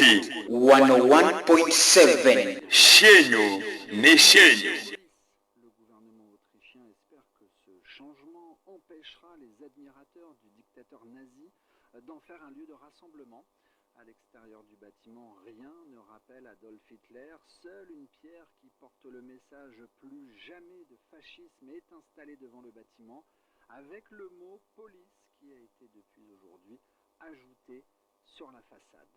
Isukuti 101.7 Shenyu ne Shenyu. Le gouvernement autrichien espère que ce changement empêchera les admirateurs du dictateur nazi d'en faire un lieu de rassemblement. À l'extérieur du bâtiment, rien ne rappelle Adolf Hitler. Seule une pierre qui porte le message « Plus jamais de fascisme » est installée devant le bâtiment, avec le mot « police » qui a été depuis aujourd'hui ajouté sur la façade.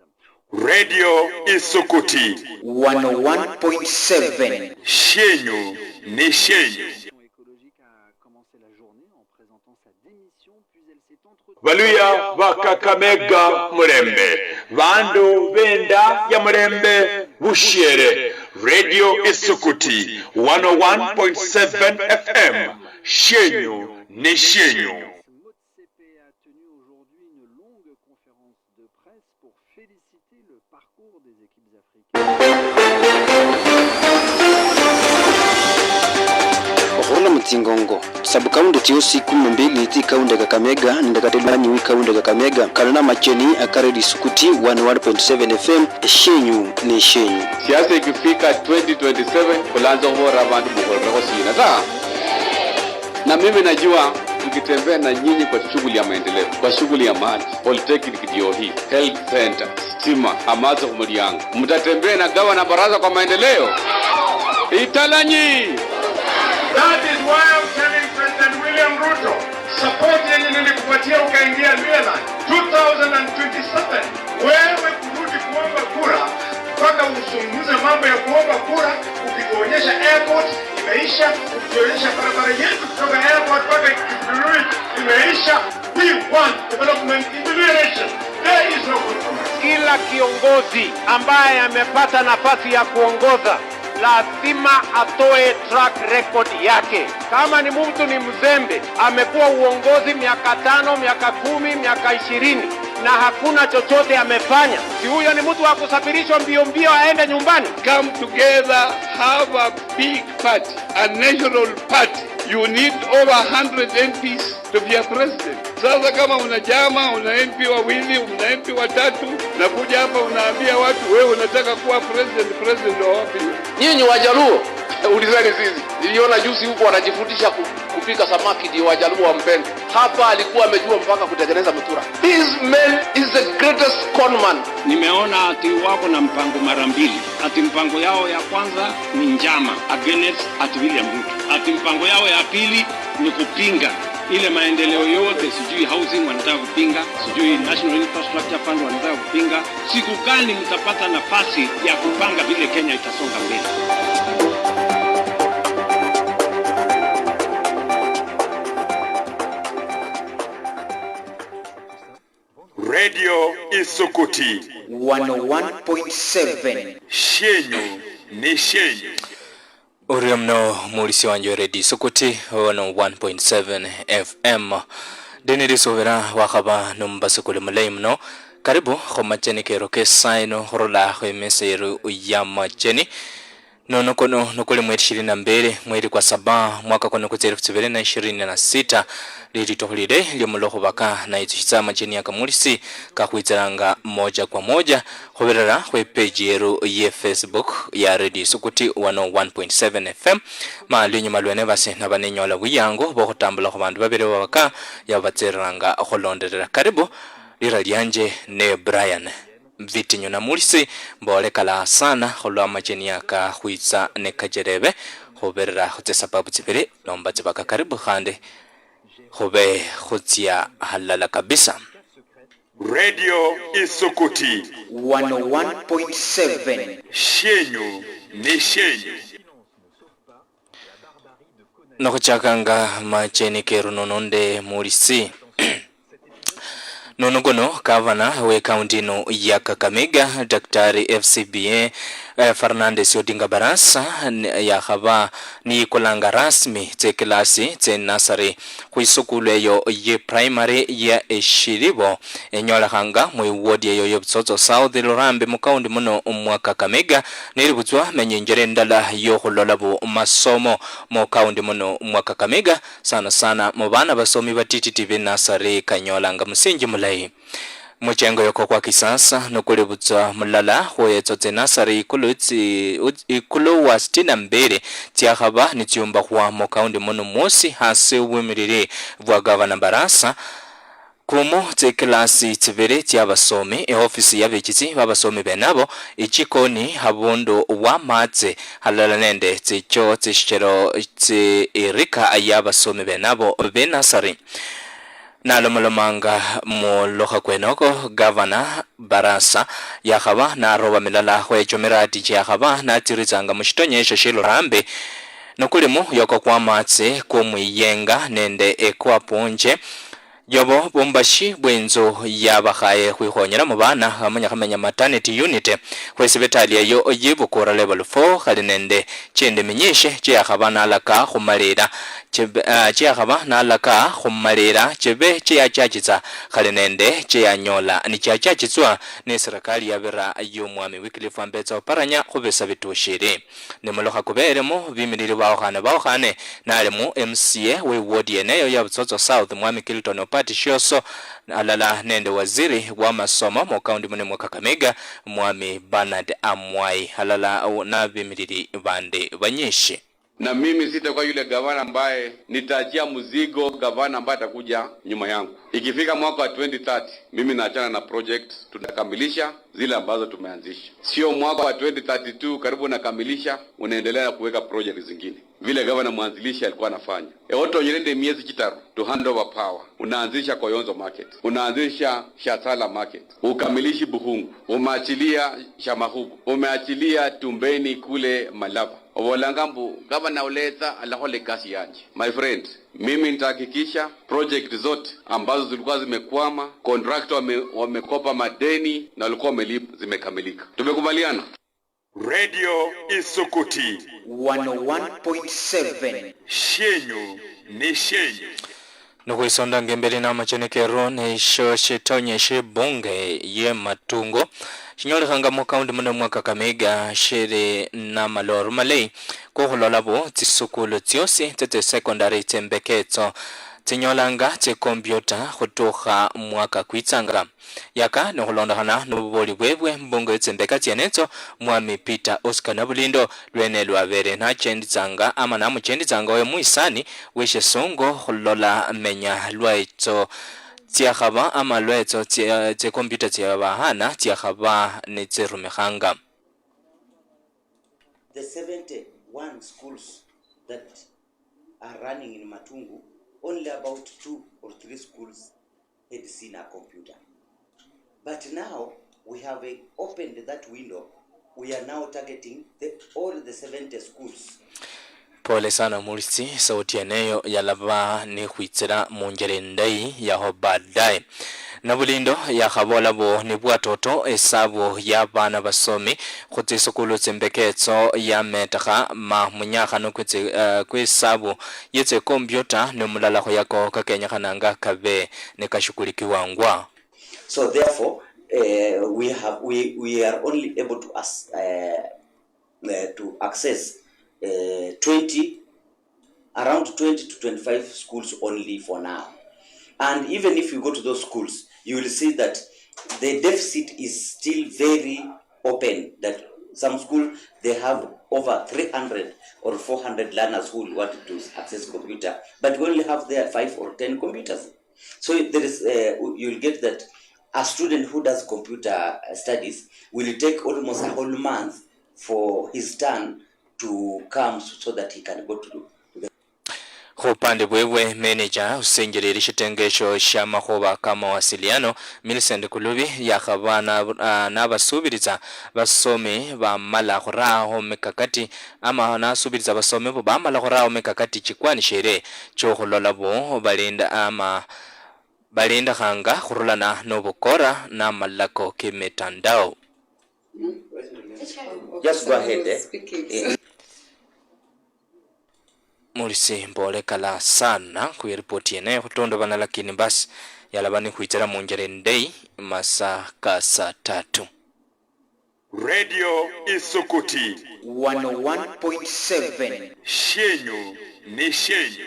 Radio Isukuti 101.7 Shenyu ne Shenyu. L'action écologique a commencé la journée en présentant sa démission, puis elle s'est entretenue. Valuya Vakakamega Murembe Vandu Venda ya Murembe Bushiere. Radio Isukuti 101.7 FM Shenyu ne Shenyu. MOTCP a tenu aujourd'hui une longue conférence de presse pour féliciter le parcours des équipes africaines. Ohola mutsingongo sabu kaundo tiosi 12 ti kaunda Kakamega ndakatelanyi wi kaunda Kakamega kanana macheni akaredi Isukuti 101.7 FM Shenyu ne Shenyu. Siasa ikifika 2027 kulanza kuhora abantu muhoreko sina ta. Na mimi najua tukitembea na nyinyi kwa shughuli ya maendeleo, kwa shughuli ya maji, polytechnic ndio hii, health center, stima, amazo kumurianga. Mtatembea na gawa na baraza kwa maendeleo. Italanyi. That is why I'm telling President William Ruto, support yenye nilikupatia ukaingia Luela 2027. Wewe kurudi kuomba kura, mpaka usungumuze mambo ya kuomba kura, ukituonyesha airport imeisha, ukituonyesha barabara yetu kutoka airport mpaka Kibirui imeisha. We want development in the nation. There is no compromise. Kila kiongozi ambaye amepata nafasi ya kuongoza lazima atoe track record yake. Kama ni mtu ni mzembe, amekuwa uongozi miaka 5, miaka 10, miaka 20 na hakuna chochote amefanya, si huyo ni mtu wa kusafirishwa mbio mbio aende nyumbani? Come together, have a big party, a national party. You need over 100 MPs to be a president. Sasa kama una jama, una MP wawili, una MP watatu, na kuja hapa unaambia watu wewe unataka kuwa president wa wapi? Nyinyi Wajaluo ulizeni sisi. Niliona juzi huko wanajifundisha kupika samaki ndio Wajaluo wampende. Hapa alikuwa amejua mpaka kutengeneza mtura. This man is the greatest conman. Nimeona ati wako na mpango mara mbili. Ati mpango yao ya kwanza ni njama against ati William Ruto. Ati mpango yao ya pili ni kupinga ile maendeleo yote, sijui housing wanataka kupinga, sijui national infrastructure fund wanataka kupinga. Siku gani mtapata nafasi ya kupanga vile Kenya itasonga mbele? Radio Isukuti 101.7 Shenyu ne Shenyu. Uriamno mulisi wanjo Radio Isukuti 101.7 FM. Deniri sovera wakaba numbasa kule mno. Karibu khomacheni kero kesaino horola khwemeseru uyamacheni. Nonokono nukuli mwezi 22 mwezi kwa saba mwaka kono kuterefu 2026 liri tohlide liomuloko baka na itushitsa macheni ya kamulisi kakuitaranga moja kwa moja khoberera khwe page yeru ye Facebook ya Radio Isukuti 101.7 FM malinyo malwene base nabanenyola buyango bokutambula ku bantu babere babaka yabatseranga kholonderera. Karibu lira lyanje ne Brian Vitinyo na mulisi mbole kala sana khulwa macheni yaka khuitsa ne kajerebe khoberera khutse sababu tsibere lomba tsibaka. Karibu khande khobe khutsia halala kabisa. Radio Isukuti 101.7 Shenyu ne Shenyu. Nokuchakanga macheni kero nononde mulisi Nonogono Gavana we county no ya Kakamega Daktari FCBA Fernandez Odinga Barasa ya khaba ni kolanga rasmi te klasi te nasari kuisukule yo ye primary ya Eshiribo enyola hanga mu ward yo yobsozo South Lorambe mu county muno umwaka Kakamega niributwa menyenjere ndala yo khulolabo masomo mu county muno umwaka Kakamega sana mu bana basomi ba TTTV nasari kanyola nga musingi mulai Muchengo yoko kwa kisasa nukulibutsa mulala huyezo tenasari ikulu wa 62 tiakhaba ni tiumba kwa mokaundi mono mosi hasi uwimiriri vwa gavana Barasa kumu tsekilasi tsibiri tia basomi ofisi ya bichiti babasomi benabo ichikoni habundu wa matse halala nende tsicho tsishero tsi irika ya basomi benabo benasari nalomolomanga muloha kwenoko gavana Barasa yakhaba naroba milala hwechomirati chiakhaba natirizanga mushitonyesho shilurambe nokulimu yoko kwa matse kumwiyenga nende ekwapunje yobo bombashi bwenzo yabakhaye khwikhonyela mu bana amanya maternity unit khwesibitali eyo yibukura level 4 khali nende chende minyeshe chiakhaba nalaka khumalira chiakhaba nalaka khumalira chebe chiachachitsa khali nende chianyola ni chiachachitswa ne serikali yabira yomwami Wycliffe Ambetsa Oparanya khubesa bitushiri nemolokha kuberemo bimiriri baokhane nalemu MCA we ward yeneyo ya Butsotso South mwami Kilton Pati Shioso alala nende waziri wa masomo mu kaunti mwa Kakamega mwami Bernard Amwai alala na bimiriri bande banyeshi. Na mimi sitakuwa yule gavana ambaye nitaachia mzigo gavana ambaye atakuja nyuma yangu. Ikifika mwaka wa 2030 mimi naachana na project, tutakamilisha zile ambazo tumeanzisha. Sio mwaka wa 2032 karibu nakamilisha unaendelea kuweka project zingine. Vile gavana mwanzilishi alikuwa anafanya. Oto nyerende miezi chitaru to hand over power. Unaanzisha Koyonzo market, unaanzisha Shatala market, ukamilishi Buhungu, umeachilia Shamahubu, umeachilia Tumbeni kule Malava. Obolangambu gavana uleta alahole kasi yanje. My friend, mimi nitahakikisha project zote ambazo zilikuwa zimekwama, contractor wamekopa madeni na walikuwa wamelipa zimekamilika. Tumekubaliana? Radio Isukuti 101.7 shenyu ni shenyu. Nukuisonda ngembele na machenekero neisho shitonyeshe bunge ye matungo shinyoli khanga mu kaunti mwa Kakamega shere na maloru malei kuhulolabo tsisukulu tsiosi tete secondary tembeketso tinyolanga tse computer khutukha mwaka kwitsanga yaka nokhulondakhana nobuboli bwebwe mbungo tsembeka tsenetso mwami Peter Oscar Nabulindo lwene lwabere nachenditsanga ama namuchenditsanga we muisani weshe songo khulola menya lwaitso tiakhaba ama lwaitso tse computer tsebahana tiakhaba netserumekhanga. The 71 schools that are running in Matungu, only about 2 or 3 schools had seen a computer. But now we have opened that window. We are now targeting all the 70 schools. Pole sana mulisi sauti eneyo yalaba ni khwitsira munjere ndai yaho baadaye. Nabulindo yakhabola bo ni bwatoto esabo yabana basomi khutsisukulu tsembeketso ya metakha ma munyakha no kwesabo yetse computer no mulala kho yako kakenyakhananga kabe ne kashukulikiwangwa. So therefore we are only able to access around 20 to 25 schools only for now. And even if you go to those schools, you will see that the deficit is still very open, that some schools, they have over 300 or 400 learners who want to access computer, but we only have there 5 or 10 computers. So there is, you'll get that a student who does computer studies will take almost a whole month for his turn to come so that he can go to the Khupande bwewe manager usengereri shitengesho sha makhoba kama wasiliano Millicent Kulubi yakhabana nabasubiriza basomi ba mala khuraho mekakati ama nasubiriza basomi ba mala khuraho mekakati chikwani shere cho kholola bo balinda khanga khurulana nobukora na malako kimetandao. Just go ahead. Mulisi mbole kala sana kuiripoti ene kutondo bana, lakini basi yalabani kuitara munjere ndei masaka saa 3. Radio Isukuti 101.7 shenyu ni shenyu.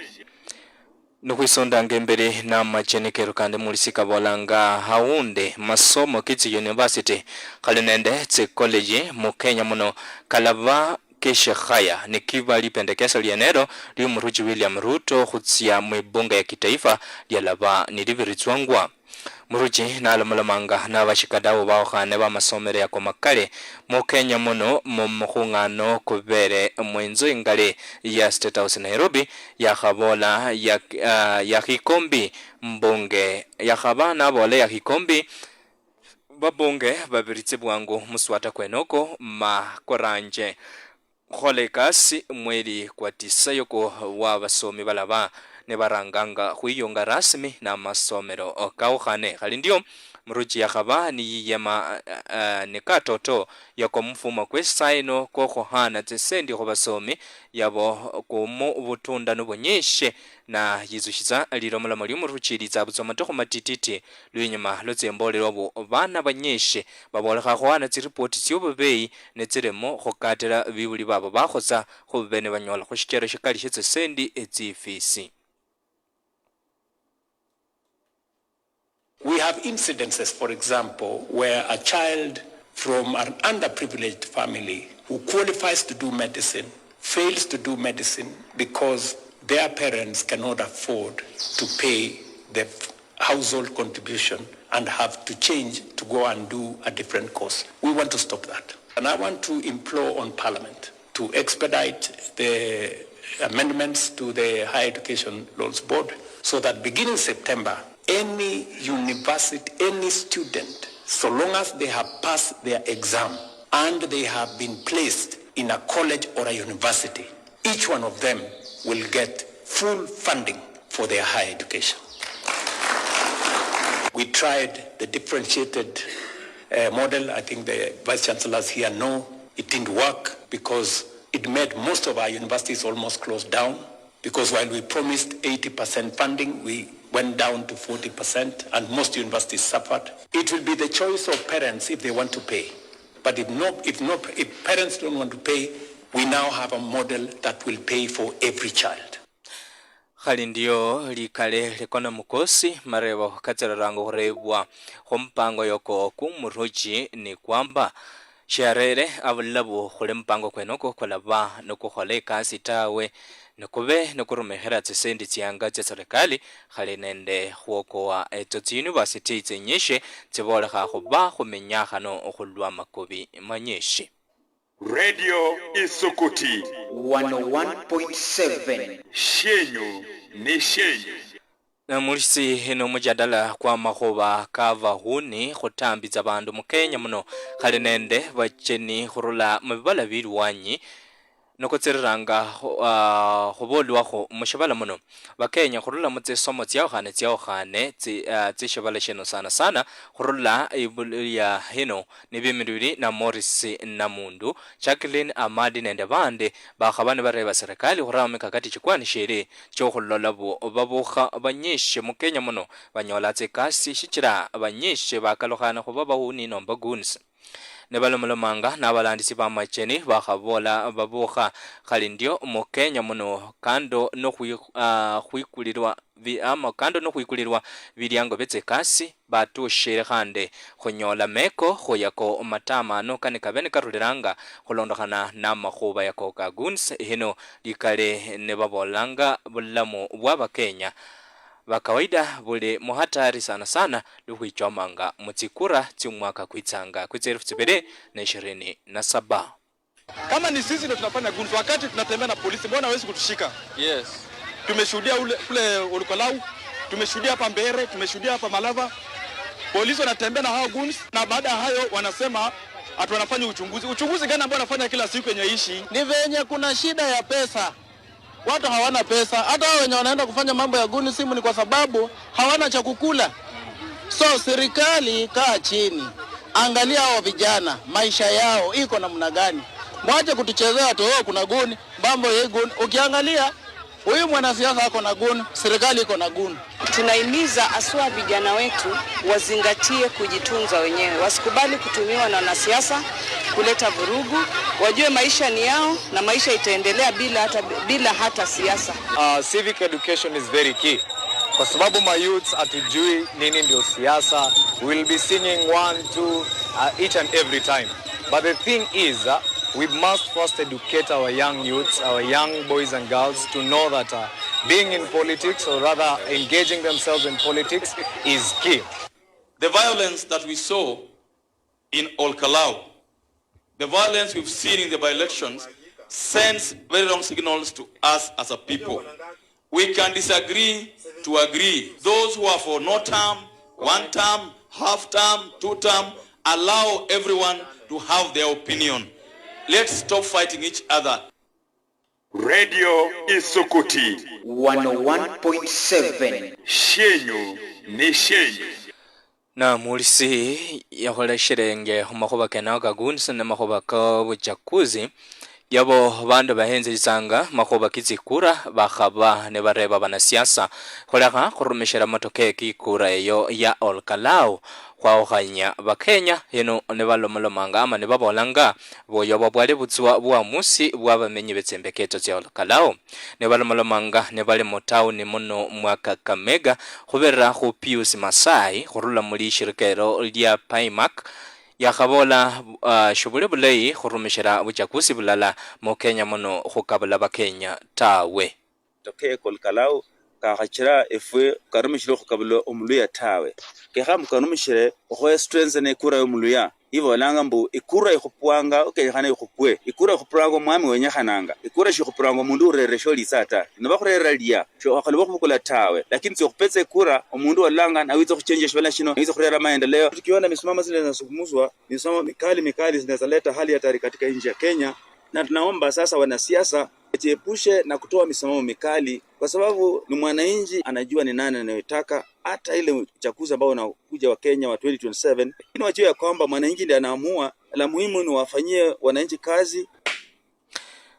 Nukwisonda ngembere na machenekero kandi mulisika bolanga haunde masomo Kitsi University kalinende tse college mu Kenya muno kalava Keshekhaya nikiva lipendekeza lienero liumuruji William Ruto khutsia mwibunga ya kitaifa lyalava niliviritzwangwa muruji na alamulamanga na bashikadawo baokhane ba masomero yako makale mu Kenya muno mu mukhungano kubere mwenzo ingale ya State House Nairobi yakhabola ya Hikombi mbunge yakhabana bole ya Hikombi babunge babiritse bwangu muswata kwenoko makoranje kholekasi mweli kwa tisa yoko wa basomi balaba ne baranganga khuyonga rasmi na masomero okaukhane khali ndio muruji yakhaba ni yema nekatoto yako mfumo kwesaino kokhohana tsesendi khobasomi yabo kumu butunda nobonyeshe na yizushiza lilomola mali muruchiriza butsoma tokho matititi lwinyuma lotsembolero bo bana banyeshe babolekha khoana tsireport tsiobebei netseremo khokatela bibuli babo bakhoza khobene banyola khoshikero shikali tsesendi etsifisi. We have incidences, for example, where a child from an underprivileged family who qualifies to do medicine fails to do medicine because their parents cannot afford to pay the household contribution and have to change to go and do a different course. We want to stop that. And I want to implore on Parliament to expedite the amendments to the Higher Education Laws Board so that beginning September, any university, any student, so long as they have passed their exam and they have been placed in a college or a university, each one of them will get full funding for their higher education. We tried the differentiated model. I think the vice chancellors here know it didn't work because it made most of our universities almost close down, because while we promised 80% funding, we went down to 40% and most universities suffered. It will be the choice of parents if they want to pay. But if parents don't want to pay, we now have a model that will pay for every child. Khali ndio likale likona mukosi marebo katsararango kurebwa khumpango yoko kumuruji ni kwamba sharere abulabu khule mpango kwenoko kolaba nokukholeka sitawe nokube nokurumehera tsisendi tsianga tsa serikali khali nende khwokowa etso university tsenyeshe tsibolekha khuba khumenyakhano okhulwa makobi manyeshe. Radio Isukuti 101.7 Shenyu ni Shenyu. Na mulisi hino mujadala kwa makhuba kava huni khutambiza bandu mu Kenya muno khali nende bacheni khurula mubibala bilwanyi nokotsereranga khubolwakho mushabala muno bakenya khurula mutse somo tsiaokhane tsishabala sheno sana khurula ya hino nibimiriri na Morris Namundu, Jacqueline Amadi nende bande bakhabane bareba serikali khurama kakati chikwani shere cho khullola babukha banyeshe mu Kenya muno banyola tsekasi shichira banyeshe bakalokhana khuba bahuni nomba guns nebalomolomanga nabalandisi bamacheni bakhabola babukha khali ndio mu Kenya muno kando no khwikulirwa kando no khwikulirwa bilyango betsekasi batushere khande khunyola meko khoyako matama no kanika bene karuliranga khulondokhana na makhuba yako ka guns hino likale ne babolanga bulamu bwa bakenya bakawaida bule muhatari sana lukhwichomanga mutsikura tsimwaka kwitsanga kwitseru 2027. Kama ni sisi ndio tunafanya gunzi wakati tunatembea na polisi, mbona hawezi kutushika? Yes. Tumeshuhudia kule Olukolau, tumeshuhudia hapa Mbere, tumeshuhudia hapa Malava. Polisi wanatembea na hao gunzi na baada ya hayo wanasema atu wanafanya uchunguzi. Uchunguzi gani ambao wanafanya kila siku yenye ishi? Ni venye kuna shida ya pesa. Watu hawana pesa. Hata hao wenye wanaenda kufanya mambo ya guni simu ni kwa sababu hawana cha kukula. So serikali kaa chini, angalia hao vijana, maisha yao iko namna gani. Mwache kutuchezea tu kuna guni, mambo ya guni. Ukiangalia huyu mwanasiasa ako na guni, serikali iko na guni. Tunahimiza aswa vijana wetu wazingatie kujitunza wenyewe, wasikubali kutumiwa na wanasiasa kuleta vurugu. Wajue maisha ni yao na maisha itaendelea bila hata siasa. Civic education is very key. Kwa sababu my youths atujui nini ndio siasa, we'll be singing 1, 2 each and every time. But the thing is, we must first educate our young youths, our young boys and girls to know that being in politics, or rather engaging themselves in politics, is key. The violence that we saw in Olkalau, the violence we've seen in the by-elections, sends very wrong signals to us as a people. We can disagree to agree. Those who are for no term, 1 term, half term, 2 term, allow everyone to have their opinion. Let's stop fighting each other. Radio Isukuti 101.7 Shenyu ni Shenyu. Na mulisi yahola shirenge mahoba kenaka gunsa na mahoba ka buchakuzi yabo bandu bahenze isanga mahoba kizikura bakhaba ne bareba banasiasa kholaga khurumishira matoke kikura eyo ya Olkalau khwaokhanya bakenya yeno ne balomolomanga ama ne babolanga boyobo bwale butswa bwamusi bwabamenyi betsembeketo tya Olkalau ne balomolomanga ne bali mu town muno mwaka Kakamega khubera khu Pius Masai khurula muri shirikero lya Paimak yakhabola shubule bulei khurumishira buchakusi bulala mu Kenya muno khukabula bakenya tawe toke Olkalau kakhachira efwe karumishira khukabula omuluya tawe kekha mukanumishire okhoya strength ne kura yomuluya ibolanga mbu ikura ikhupwanga okekhana ikhupwe ikura ikhupwanga mwami wenyakhananga ikura shikhupwanga mundu urere sholi sata nabakhurera lia sho akhalibo khubukula tawe lakini tsikhupetse ikura omundu walanga nawiza khuchange shibala shino nawiza khurera maendeleo tukiona misimamo zile zinasukuzwa misimamo mikali zinazaleta hali hatari katika nchi ya Kenya na tunaomba sasa wanasiasa jiepushe na kutoa misimamo mikali kwa sababu ni mwananchi anajua ni nani anayotaka hata ile uchaguzi ambao unakuja wa Kenya wa 2027 inawajua ya kwamba mwananchi ndiye anaamua la muhimu ni wafanyie wananchi kazi.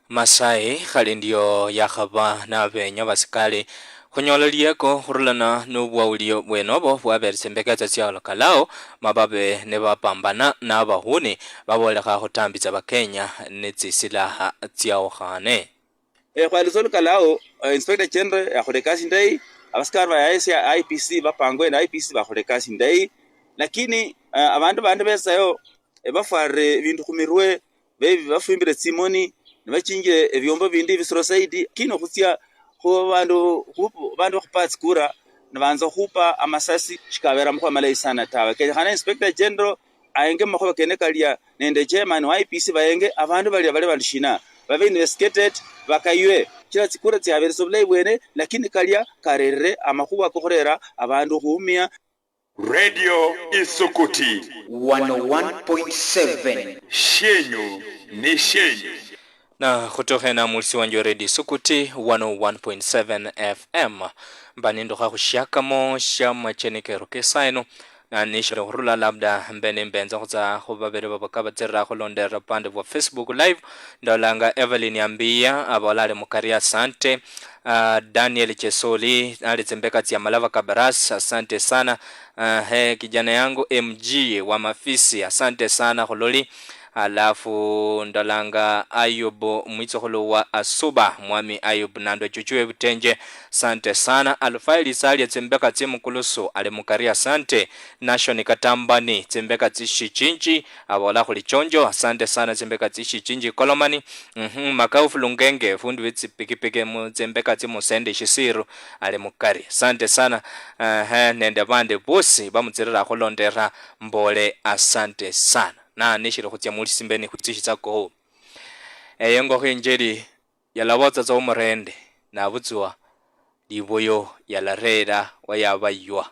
Masai khali ndio yakhaba na benya basikali khunyola lieko khurulana nobwaulio bwenobo bwaberisembekeza tya Olkalau mababe ne bapambana n'abahuni babolekha khutambitsa bakenya netsisilaha tyaokhane khwalizo Olkalau Inspector General yakholekasi ndai abasikari ba IPC bapangwe na IPC bakholekasi ndai lakini abantu bande besayo bafare bintu khumirwe bafumbire tsimoni nebachinge ebyombo bindi bisoro saidi kino khutya ko bandu khupatsi kura nabanza khupa amasasi shikabera mukho malai sana tawe khana Inspector General ayenge makhoba kene kalya nende chairman wa IPC bayenge abantu bali balishina babe investigated bakaywe kila tsikura tsiabereso bulai bwene lakini kalya karere amakhuwa kokhorera abantu khumia. Radio Isukuti 101.7 Shenyu ni Shenyu. Na khutokhena mulisi wanjo Radio Isukuti 101.7 FM mbanindo khakhushakamo shama chenekero kesaino na nishiro khurula labda mbene mbenza khutsa khubabere babakaba tsera khulondera pande wa Facebook live ndolanga Evelyn Yambia abolale mukari asante Daniel Chesoli alizembeka tia Malava Kabaras asante sana kijana yangu MG wa Mafisi asante sana khuloli alafu ndolanga Ayub mwitsokholo wa Asuba mwami Ayub nando chuchwe butenje sante sana Alfaili Sali tsembeka tsimukuluso ale mukaria sante Nation Katambani tsembeka tishichinji abola khulichonjo asante sana tsembeka tishichinji Kolomani Makaufu Lungenge fundi witsi pikipiki mu tsembeka tsimusende shisiru ale mukari asante sana nende bande bosi bamutsirira khulondera mbole asante sana na nishiro khutya muri simbeni khutishitsa ko yengo khenjeri yalabotsa tsa umrende na butswa liboyo yalarera wayabaywa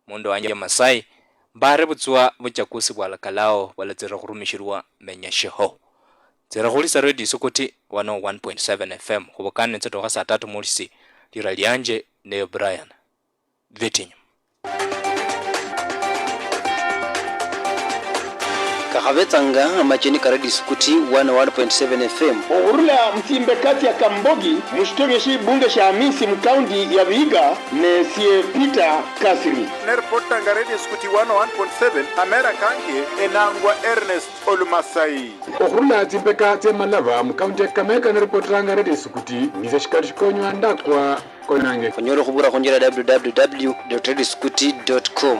mundu wanje Masai bare butswa buchakusi bwa Olkalau balatsira khurumishirwa menyasheho tsira khulisa Radio Isukuti 101.7 FM khubokane tsato ga saa 3 mulisi lira lyanje ne Brian Vitinyo kakhabetsanga macheni ka Radio Sukuti 101.7 FM Urula msimbe kati ya Kambogi mshtonge shi bunge sha Hamisi mkaundi ya Vihiga nesie Peter Kasiri Nerpota nga Radio Sukuti 101.7 Amera Kange enangwa Ernest Olumasai Urula timpeka temalava mkaundi ya Kameka nerpota nga Radio Sukuti nize shikashikonywa ndakwa konange Konyoro khubura khonjera www.radiosukuti.com